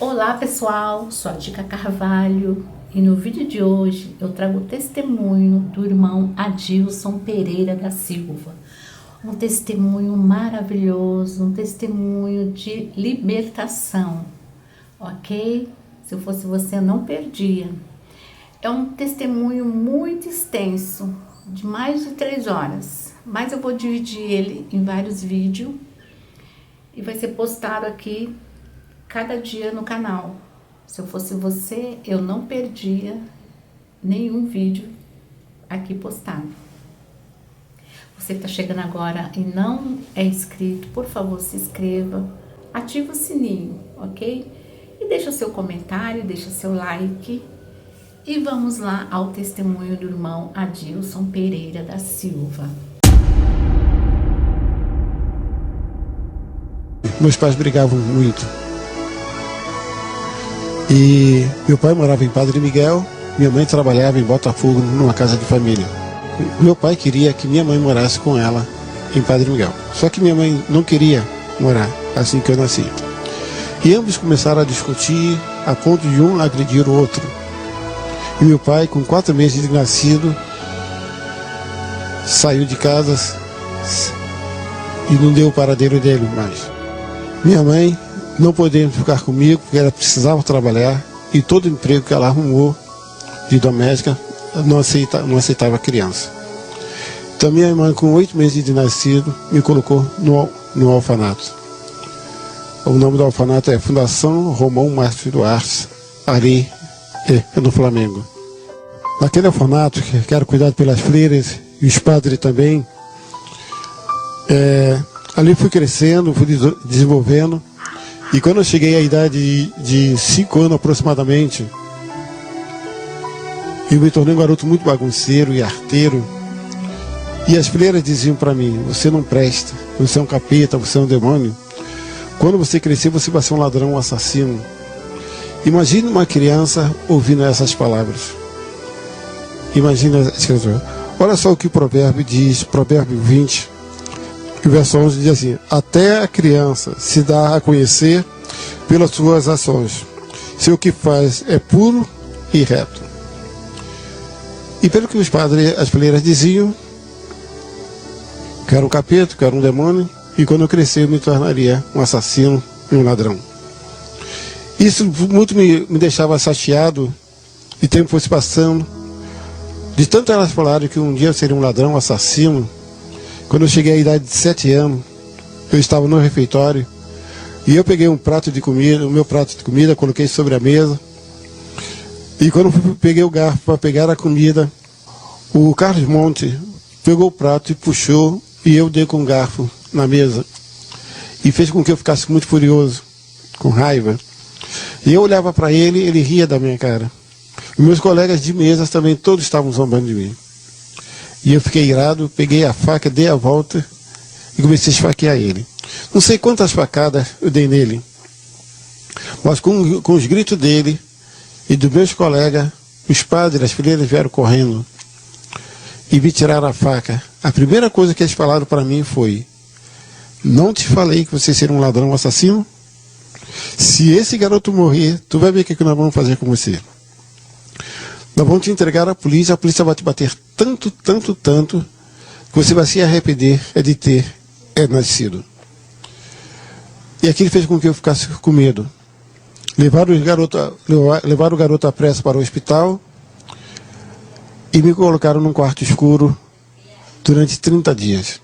Olá pessoal, sou a Dica Carvalho e no vídeo de hoje eu trago o testemunho do irmão Adilson Pereira da Silva. Um testemunho maravilhoso, um testemunho de libertação, ok? Se eu fosse você, eu não perdia. É um testemunho muito extenso, de mais de 3 horas, mas eu vou dividir ele em vários vídeos e vai ser postado aqui cada dia no canal. Se eu fosse você, eu não perdia nenhum vídeo aqui postado. Você que está chegando agora e não é inscrito, por favor, se inscreva, ativa o sininho, ok? E deixa o seu comentário, deixa seu like. E vamos lá ao testemunho do irmão Adilson Pereira da Silva. Meus pais brigavam muito. E meu pai morava em Padre Miguel, minha mãe trabalhava em Botafogo, numa casa de família. Meu pai queria que minha mãe morasse com ela em Padre Miguel. Só que minha mãe não queria morar assim que eu nasci. E ambos começaram a discutir a ponto de um agredir o outro. E meu pai, com 4 meses de nascido, saiu de casa e não deu o paradeiro dele mais. Minha mãe não podia ficar comigo porque ela precisava trabalhar e todo emprego que ela arrumou de doméstica não aceitava criança. Então minha mãe, com 8 meses de nascido, me colocou no orfanato. O nome do orfanato é Fundação Romão Márcio Duarte, ali no Flamengo. Naquele orfanato, que era cuidado pelas freiras e os padres também, ali fui crescendo, fui desenvolvendo. E quando eu cheguei à idade de 5 anos aproximadamente, eu me tornei um garoto muito bagunceiro e arteiro. E as freiras diziam para mim: você não presta, você é um capeta, você é um demônio. Quando você crescer, você vai ser um ladrão, um assassino. Imagine uma criança ouvindo essas palavras. Imagina a escritura. Olha só o que o provérbio diz, Provérbio 20. O verso 11 diz assim: até a criança se dá a conhecer pelas suas ações, se o que faz é puro e reto. E pelo que os padres, as freiras diziam, que era um capeta, que era um demônio, e quando eu crescer eu me tornaria um assassino e um ladrão. Isso muito me deixava chateado, e o tempo fosse passando, de tanto elas falaram que um dia eu seria um ladrão, um assassino. Quando eu cheguei à idade de 7 anos, eu estava no refeitório e eu peguei um prato de comida, o meu prato de comida, coloquei sobre a mesa. E quando eu peguei o garfo para pegar a comida, o Carlos Monte pegou o prato e puxou e eu dei com o garfo na mesa. E fez com que eu ficasse muito furioso, com raiva. E eu olhava para ele, ele ria da minha cara. Os meus colegas de mesa também todos estavam zombando de mim. E eu fiquei irado, peguei a faca, dei a volta e comecei a esfaquear ele. Não sei quantas facadas eu dei nele, mas com os gritos dele e dos meus colegas, os padres, as freiras vieram correndo e me tiraram a faca. A primeira coisa que eles falaram para mim foi: não te falei que você seria um ladrão, um assassino? Se esse garoto morrer, tu vai ver o que nós vamos fazer com você. Nós vamos te entregar à polícia, a polícia vai te bater tanto, que você vai se arrepender de ter nascido. E aquilo fez com que eu ficasse com medo. Levaram o garoto à pressa para o hospital e me colocaram num quarto escuro durante 30 dias.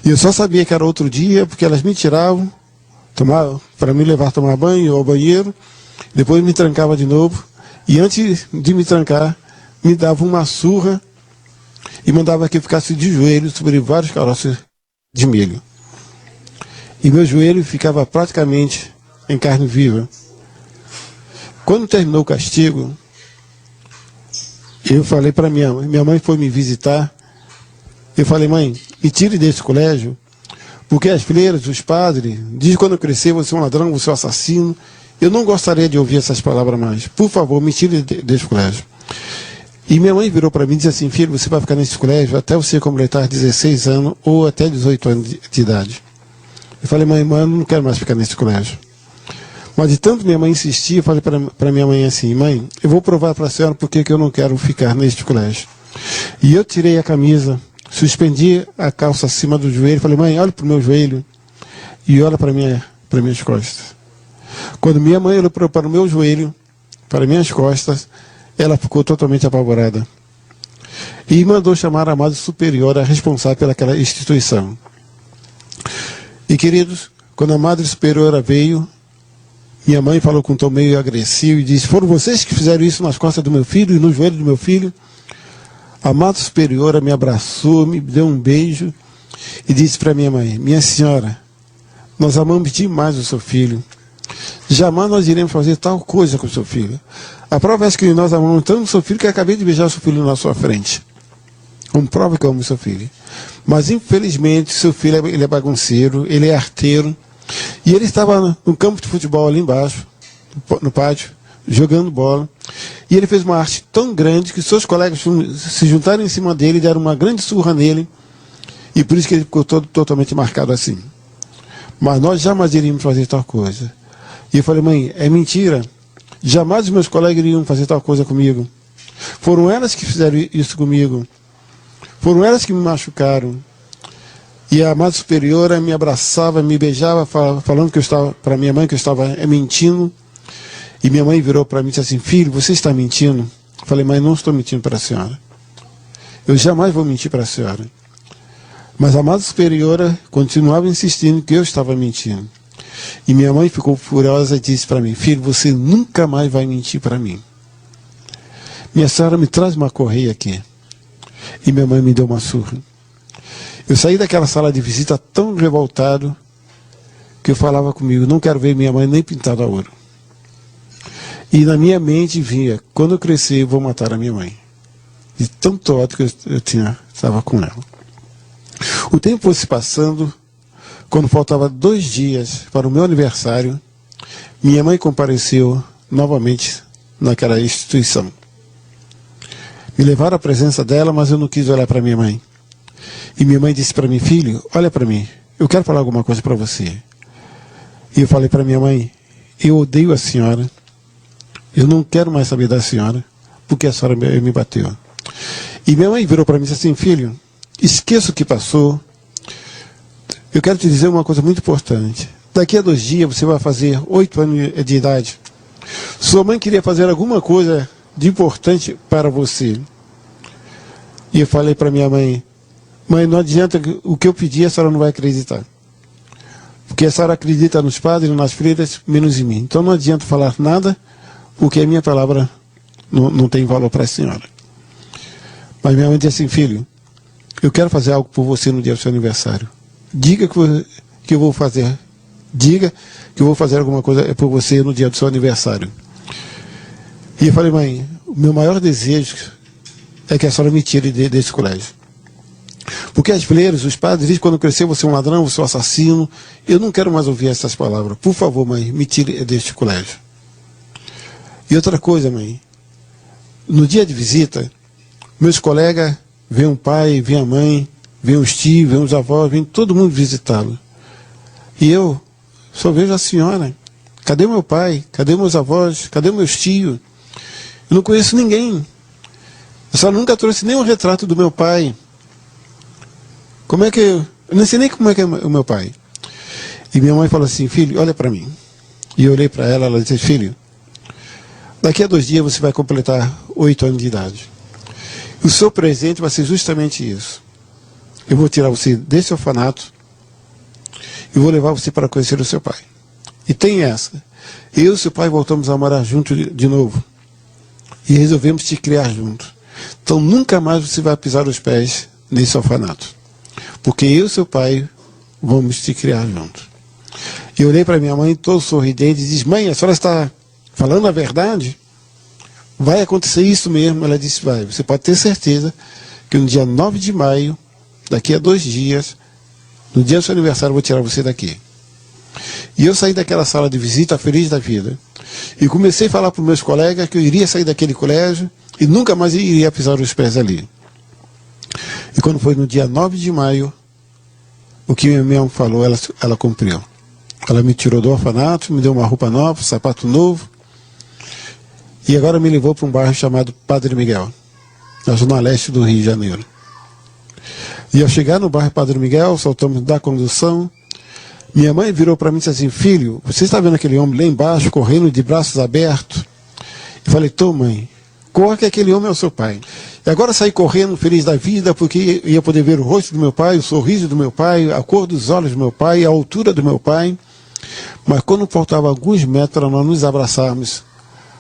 E eu só sabia que era outro dia porque elas me tiravam para me levar a tomar banho ao banheiro, depois me trancava de novo. E antes de me trancar, me dava uma surra e mandava que eu ficasse de joelho sobre vários caroços de milho. E meu joelho ficava praticamente em carne viva. Quando terminou o castigo, eu falei para minha mãe foi me visitar. Eu falei: mãe, me tire desse colégio, porque as freiras, os padres, dizem que quando eu crescer você é um ladrão, você é um assassino. Eu não gostaria de ouvir essas palavras mais. Por favor, me tire desse colégio. E minha mãe virou para mim e disse assim: filho, você vai ficar nesse colégio até você completar 16 anos ou até 18 anos de idade. Eu falei: mãe, eu não quero mais ficar nesse colégio. Mas de tanto minha mãe insistir, eu falei para minha mãe assim: mãe, eu vou provar para a senhora porque que eu não quero ficar neste colégio. E eu tirei a camisa, suspendi a calça acima do joelho, falei: mãe, olha para o meu joelho e olha para minhas costas. Quando minha mãe olhou para o meu joelho, para minhas costas, ela ficou totalmente apavorada. E mandou chamar a Madre Superiora responsável pelaquela instituição. E, queridos, quando a Madre Superiora veio, minha mãe falou com um tom meio agressivo e disse: foram vocês que fizeram isso nas costas do meu filho e no joelho do meu filho? A Madre Superiora me abraçou, me deu um beijo e disse para minha mãe: minha senhora, nós amamos demais o seu filho. Jamais nós iremos fazer tal coisa com o seu filho. A prova é que nós amamos tanto o seu filho que eu acabei de beijar o seu filho na sua frente. Como prova que eu amo o seu filho. Mas infelizmente seu filho ele é bagunceiro, ele é arteiro. E ele estava no campo de futebol ali embaixo, no pátio, jogando bola. E ele fez uma arte tão grande que seus colegas se juntaram em cima dele e deram uma grande surra nele. E por isso que ele ficou totalmente marcado assim. Mas nós jamais iríamos fazer tal coisa. E eu falei: mãe, é mentira. Jamais os meus colegas iriam fazer tal coisa comigo. Foram elas que fizeram isso comigo. Foram elas que me machucaram. E a Madre Superiora me abraçava, me beijava, falando que eu estava, para minha mãe, que eu estava mentindo. E minha mãe virou para mim e disse assim: filho, você está mentindo? Eu falei: mãe, não estou mentindo para a senhora. Eu jamais vou mentir para a senhora. Mas a Madre Superiora continuava insistindo que eu estava mentindo. E minha mãe ficou furiosa e disse para mim: filho, você nunca mais vai mentir para mim. Minha senhora, me traz uma correia aqui. E minha mãe me deu uma surra. Eu saí daquela sala de visita tão revoltado que eu falava comigo: não quero ver minha mãe nem pintada a ouro. E na minha mente vinha: quando eu crescer eu vou matar a minha mãe. De tanto ódio que eu estava com ela. O tempo foi se passando. Quando faltava 2 dias para o meu aniversário, minha mãe compareceu novamente naquela instituição. Me levaram à presença dela, mas eu não quis olhar para minha mãe. E minha mãe disse para mim: filho, olha para mim, eu quero falar alguma coisa para você. E eu falei para minha mãe: eu odeio a senhora, eu não quero mais saber da senhora, porque a senhora me bateu. E minha mãe virou para mim e disse assim: filho, esqueça o que passou. Eu quero te dizer uma coisa muito importante. Daqui a 2 dias você vai fazer 8 anos de idade. Sua mãe queria fazer alguma coisa de importante para você. E eu falei para minha mãe: mãe, não adianta, o que eu pedir a senhora não vai acreditar. Porque a senhora acredita nos padres, nas freiras, menos em mim. Então não adianta falar nada, porque a minha palavra não tem valor para a senhora. Mas minha mãe disse assim: filho, eu quero fazer algo por você no dia do seu aniversário. Diga que eu vou fazer. Diga que eu vou fazer alguma coisa por você no dia do seu aniversário. E eu falei: mãe, o meu maior desejo é que a senhora me tire desse colégio. Porque as freiras, os padres, dizem que quando crescer você é um ladrão, você é um assassino. Eu não quero mais ouvir essas palavras. Por favor, mãe, me tire deste colégio. E outra coisa, mãe, no dia de visita, meus colegas, vêm o pai, vêm a mãe, vêm os tios, vêm os avós, vem todo mundo visitá-lo. E eu só vejo a senhora. Cadê meu pai? Cadê meus avós? Cadê meus tios? Eu não conheço ninguém. A senhora nunca trouxe nem um retrato do meu pai. Como é que eu não sei nem como é que é o meu pai. E minha mãe falou assim: filho, olha para mim. E eu olhei para ela, ela disse: filho, daqui a 2 dias você vai completar 8 anos de idade. O seu presente vai ser justamente isso. Eu vou tirar você desse orfanato e vou levar você para conhecer o seu pai. E tem essa: eu e seu pai voltamos a morar juntos de novo. E resolvemos te criar juntos. Então nunca mais você vai pisar os pés nesse orfanato. Porque eu e seu pai vamos te criar juntos. Eu olhei para minha mãe todo sorridente e disse: mãe, a senhora está falando a verdade? Vai acontecer isso mesmo? Ela disse: vai, você pode ter certeza que no dia 9 de maio, daqui a 2 dias, no dia do seu aniversário, eu vou tirar você daqui. E eu saí daquela sala de visita feliz da vida. E comecei a falar para os meus colegas que eu iria sair daquele colégio e nunca mais iria pisar os pés ali. E quando foi no dia 9 de maio, o que minha mãe falou, ela cumpriu. Ela me tirou do orfanato, me deu uma roupa nova, um sapato novo, e agora me levou para um bairro chamado Padre Miguel, na zona leste do Rio de Janeiro. E ao chegar no bairro Padre Miguel, soltamos da condução, minha mãe virou para mim e disse assim: filho, você está vendo aquele homem lá embaixo, correndo de braços abertos? Eu falei: tô, mãe, corre que aquele homem é o seu pai. E agora saí correndo, feliz da vida, porque ia poder ver o rosto do meu pai, o sorriso do meu pai, a cor dos olhos do meu pai, a altura do meu pai. Mas quando faltava alguns metros para nós nos abraçarmos,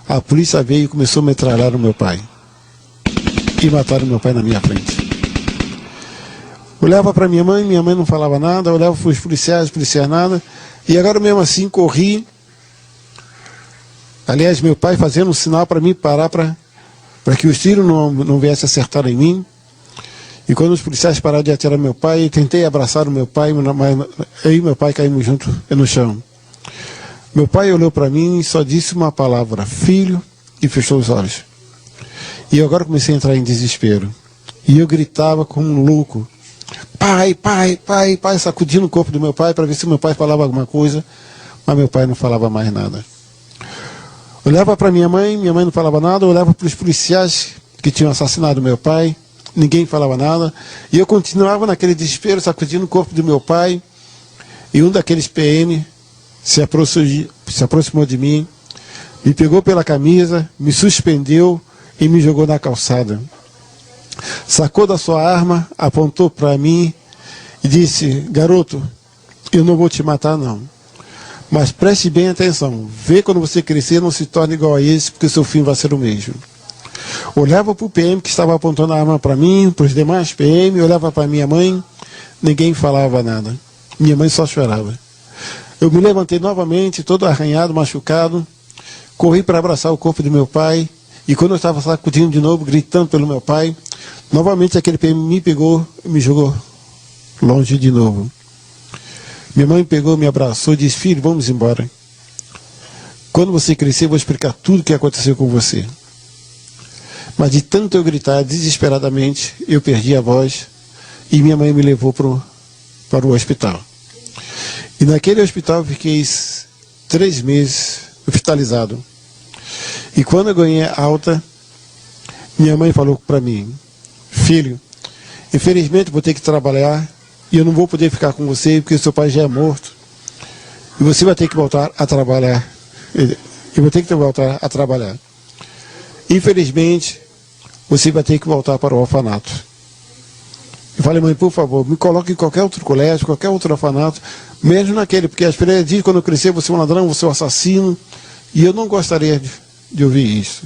a polícia veio e começou a metralhar o meu pai. E mataram o meu pai na minha frente. Olhava para minha mãe não falava nada, olhava para os policiais nada. E agora mesmo assim corri. Aliás, meu pai fazendo um sinal para mim parar para que os tiros não viessem acertar em mim. E quando os policiais pararam de atirar meu pai, tentei abraçar o meu pai, mas eu e meu pai caímos juntos no chão. Meu pai olhou para mim e só disse uma palavra: filho, e fechou os olhos. E eu agora comecei a entrar em desespero. E eu gritava como um louco: pai, pai, pai, pai, sacudindo o corpo do meu pai para ver se meu pai falava alguma coisa, mas meu pai não falava mais nada. Olhava para minha mãe não falava nada, olhava para os policiais que tinham assassinado meu pai, ninguém falava nada, e eu continuava naquele desespero, sacudindo o corpo do meu pai, e um daqueles PM se aproximou de mim, me pegou pela camisa, me suspendeu e me jogou na calçada. Sacou da sua arma, apontou para mim e disse: garoto, eu não vou te matar não. Mas preste bem atenção, vê quando você crescer, não se torne igual a esse, porque seu fim vai ser o mesmo. Olhava para o PM que estava apontando a arma para mim, para os demais PM, olhava para minha mãe, ninguém falava nada. Minha mãe só chorava. Eu me levantei novamente, todo arranhado, machucado, corri para abraçar o corpo do meu pai, e quando eu estava sacudindo de novo, gritando pelo meu pai, novamente aquele PM me pegou e me jogou longe de novo. Minha mãe pegou, me abraçou e disse: filho, vamos embora. Quando você crescer, eu vou explicar tudo o que aconteceu com você. Mas de tanto eu gritar desesperadamente, eu perdi a voz e minha mãe me levou para o hospital. E naquele hospital eu fiquei 3 meses hospitalizado. E quando eu ganhei alta, minha mãe falou para mim: filho, infelizmente vou ter que trabalhar e eu não vou poder ficar com você porque seu pai já é morto. E você vai ter que voltar a trabalhar. Eu vou ter que voltar a trabalhar. Infelizmente, você vai ter que voltar para o orfanato. Eu falei: mãe, por favor, me coloque em qualquer outro colégio, qualquer outro orfanato, mesmo naquele, porque as freiras dizem que quando eu crescer você é um ladrão, você é um assassino. E eu não gostaria de ouvir isso.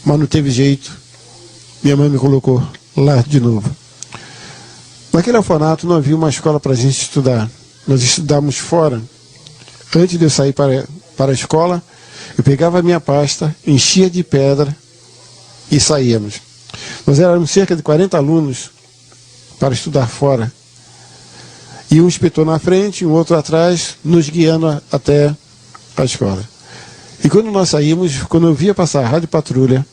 Mas não teve jeito. Minha mãe me colocou lá de novo. Naquele orfanato não havia uma escola para a gente estudar. Nós estudávamos fora. Antes de eu sair para a escola, eu pegava a minha pasta, enchia de pedra e saíamos. Nós éramos cerca de 40 alunos para estudar fora. E um inspetor na frente, um outro atrás, nos guiando até a escola. E quando nós saímos, quando eu via passar a rádio patrulha,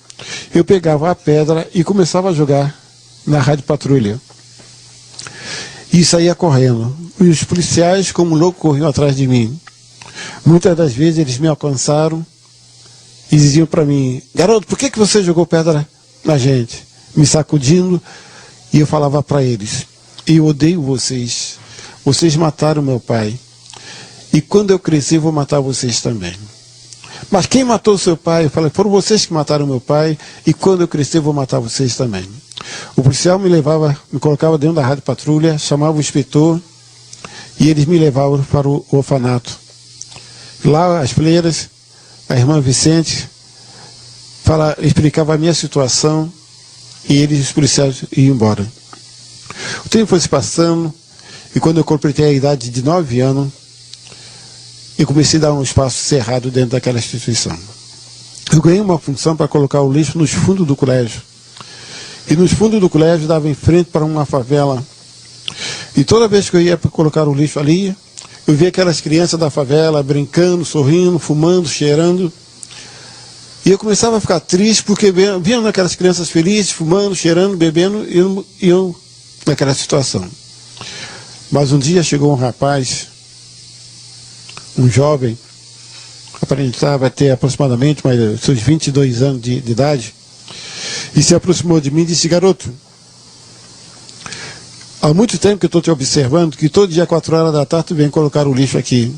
eu pegava a pedra e começava a jogar na rádio patrulha. E saía correndo. E os policiais, como loucos, corriam atrás de mim. Muitas das vezes eles me alcançaram e diziam para mim: garoto, por que você jogou pedra na gente? Me sacudindo. E eu falava para eles: eu odeio vocês. Vocês mataram meu pai. E quando eu crescer, vou matar vocês também. Mas quem matou seu pai? Eu falei: foram vocês que mataram meu pai. E quando eu crescer, vou matar vocês também. O policial me colocava dentro da rádio patrulha, chamava o inspetor e eles me levavam para o orfanato. Lá as freiras, a irmã Vicente, explicava a minha situação e os policiais iam embora. O tempo foi se passando e quando eu completei a idade de 9 anos, eu comecei a dar um espaço cerrado dentro daquela instituição. Eu ganhei uma função para colocar o lixo nos fundos do colégio. E nos fundos do colégio dava em frente para uma favela. E toda vez que eu ia para colocar o lixo ali, eu via aquelas crianças da favela brincando, sorrindo, fumando, cheirando. E eu começava a ficar triste porque via aquelas crianças felizes, fumando, cheirando, bebendo, e eu naquela situação. Mas um dia chegou um rapaz um jovem, aparentava vai ter aproximadamente seus 22 anos de idade, e se aproximou de mim e disse: garoto, há muito tempo que eu estou te observando, que todo dia 4 horas da tarde tu vem colocar o lixo aqui.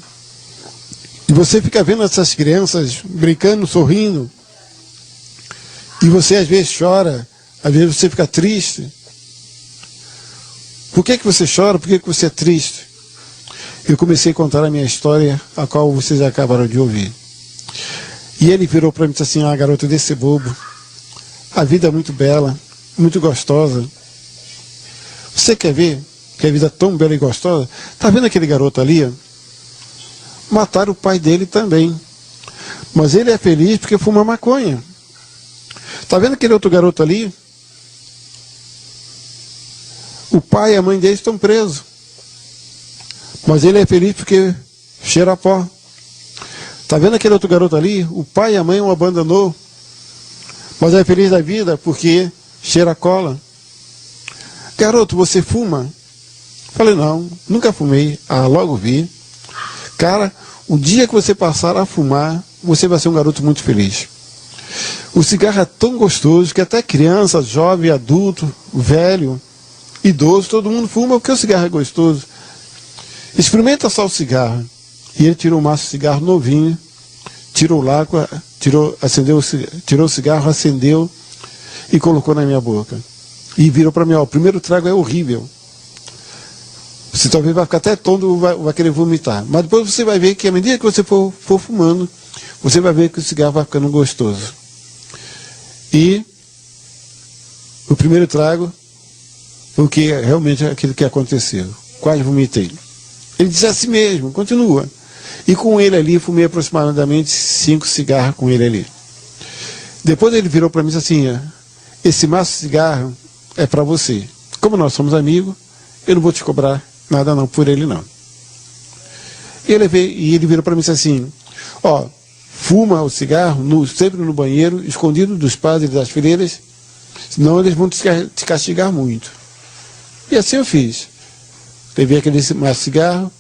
E você fica vendo essas crianças brincando, sorrindo, e você às vezes chora, às vezes você fica triste. Por que você chora? Por que você é triste? Eu comecei a contar a minha história, a qual vocês acabaram de ouvir. E ele virou para mim e disse assim: garoto, desse bobo, a vida é muito bela, muito gostosa. Você quer ver que a vida é tão bela e gostosa? Está vendo aquele garoto ali? Mataram o pai dele também. Mas ele é feliz porque fuma maconha. Está vendo aquele outro garoto ali? O pai e a mãe dele estão presos. Mas ele é feliz porque cheira pó. Está vendo aquele outro garoto ali? O pai e a mãe o abandonou. Mas é feliz da vida porque cheira cola. Garoto, você fuma? Falei: não, nunca fumei. Logo vi. Cara, o dia que você passar a fumar, você vai ser um garoto muito feliz. O cigarro é tão gostoso que até criança, jovem, adulto, velho, idoso, todo mundo fuma porque o cigarro é gostoso. Experimenta só o cigarro. E ele tirou um maço de cigarro novinho, tirou o água, tirou o cigarro, acendeu e colocou na minha boca. E virou para mim: o primeiro trago é horrível. Você talvez vai ficar até tonto, vai querer vomitar. Mas depois você vai ver que à medida que você for fumando, você vai ver que o cigarro vai ficando gostoso. E o primeiro trago foi o que realmente aquilo que aconteceu. Quase vomitei. Ele disse assim mesmo: continua. E com ele ali, fumei aproximadamente 5 cigarros com ele ali. Depois ele virou para mim e disse assim: esse maço de cigarro é para você. Como nós somos amigos, eu não vou te cobrar nada não por ele não. E ele virou para mim e disse assim: fuma o cigarro sempre no banheiro, escondido dos padres e das freiras, senão eles vão te castigar muito. E assim eu fiz. Levei aquele maço de cigarro,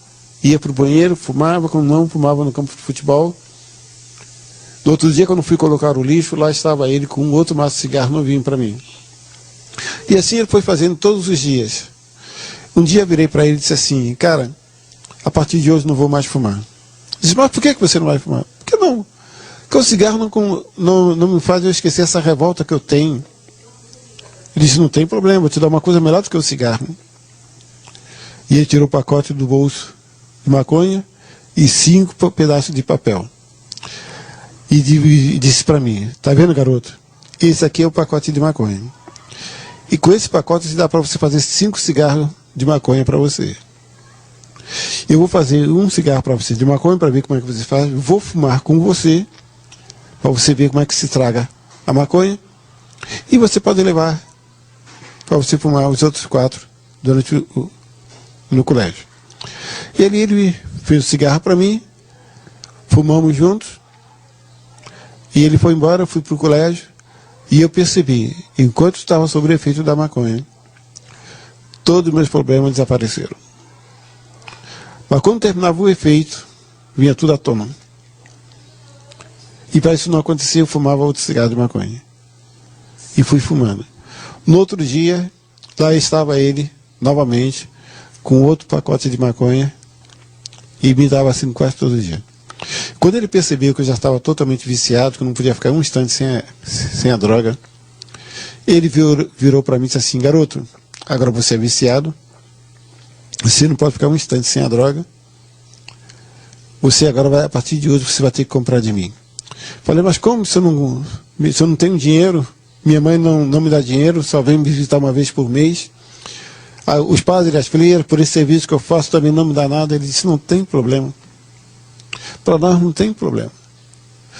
ia para o banheiro, fumava, quando não, fumava no campo de futebol. No outro dia, quando fui colocar o lixo, lá estava ele com um outro maço de cigarro novinho para mim. E assim ele foi fazendo todos os dias. Um dia eu virei para ele e disse assim: cara, a partir de hoje não vou mais fumar. Ele disse: mas por que você não vai fumar? Porque não. Porque o cigarro não me faz eu esquecer essa revolta que eu tenho. Ele disse: não tem problema, vou te dar uma coisa melhor do que o cigarro. E ele tirou o pacote do bolso de maconha e 5 pedaços de papel. E disse para mim: tá vendo, garoto? Esse aqui é o pacote de maconha. E com esse pacote dá para você fazer 5 cigarros de maconha para você. Eu vou fazer um cigarro para você de maconha para ver como é que você faz. Vou fumar com você para você ver como é que se traga a maconha. E você pode levar para você fumar os outros 4 durante no colégio. E ali ele fez o cigarro para mim, fumamos juntos, e ele foi embora, fui para o colégio, e eu percebi, enquanto estava sob o efeito da maconha, todos os meus problemas desapareceram. Mas quando terminava o efeito, vinha tudo à tona. E para isso não acontecer, eu fumava outro cigarro de maconha. E fui fumando. No outro dia, lá estava ele, novamente, com outro pacote de maconha, e me dava assim quase todo dia. Quando ele percebeu que eu já estava totalmente viciado, que eu não podia ficar um instante sem a droga, ele virou para mim e disse assim: garoto, agora você é viciado, você não pode ficar um instante sem a droga, você agora a partir de hoje, você vai ter que comprar de mim. Falei: mas como se eu não tenho dinheiro, minha mãe não me dá dinheiro, só vem me visitar uma vez por mês, os padres e as freiras, por esse serviço que eu faço, também não me dá nada. Ele disse: não tem problema. Para nós não tem problema.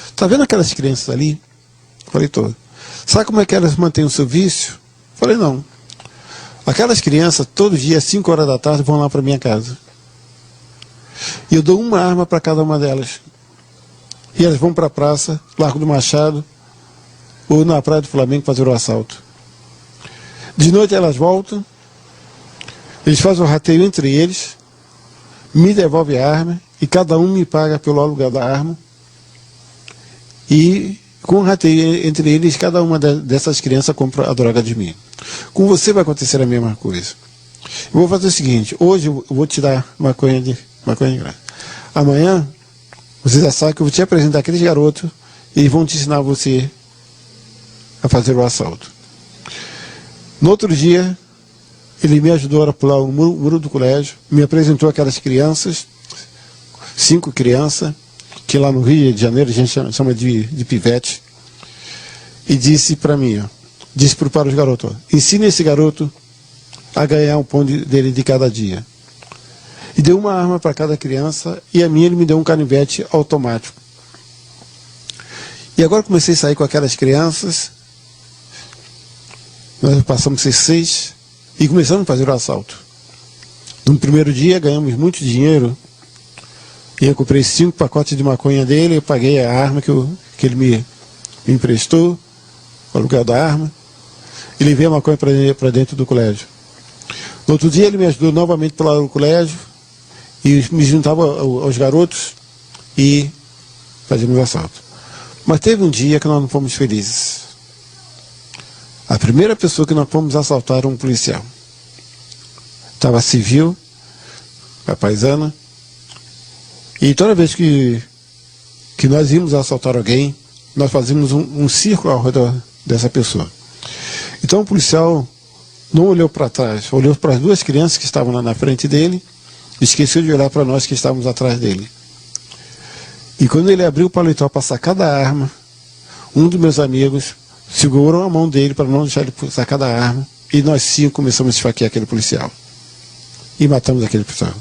Está vendo aquelas crianças ali? Falei: tô. Sabe como é que elas mantêm o seu vício? Falei: não. Aquelas crianças, todo dia, às 5 horas da tarde, vão lá para minha casa. E eu dou uma arma para cada uma delas. E elas vão para a praça, Largo do Machado, ou na Praia do Flamengo fazer o assalto. De noite elas voltam, eles fazem o rateio entre eles, me devolvem a arma e cada um me paga pelo aluguel da arma. E com um rateio entre eles, cada uma dessas crianças compra a droga de mim. Com você vai acontecer a mesma coisa. Eu vou fazer o seguinte: hoje eu vou te dar maconha de graça. Amanhã, você já sabe que eu vou te apresentar aqueles garotos e eles vão te ensinar você a fazer o assalto. No outro dia, ele me ajudou a pular o muro do colégio, me apresentou aquelas crianças, 5 crianças, que lá no Rio de Janeiro a gente chama de pivete, e disse para mim, disse para os garotos: ensine esse garoto a ganhar um pão dele de cada dia. E deu uma arma para cada criança, e a minha ele me deu um canivete automático. E agora comecei a sair com aquelas crianças, nós passamos 6 e começamos a fazer o assalto. No primeiro dia ganhamos muito dinheiro, e eu comprei 5 pacotes de maconha dele, eu paguei a arma que ele me emprestou, o aluguel da arma, e levei a maconha para dentro do colégio. No outro dia ele me ajudou novamente para lá no colégio, e me juntava aos garotos e fazíamos o assalto. Mas teve um dia que nós não fomos felizes. A primeira pessoa que nós fomos assaltar era um policial. Estava civil, a paisana, e toda vez que nós íamos assaltar alguém, nós fazíamos um círculo ao redor dessa pessoa. Então o policial não olhou para trás, olhou para as 2 crianças que estavam lá na frente dele, e esqueceu de olhar para nós que estávamos atrás dele. E quando ele abriu o paletó para sacar da arma, um dos meus amigos segurou a mão dele para não deixar ele sacar da arma, e nós 5 começamos a esfaquear aquele policial. E matamos aquele policial.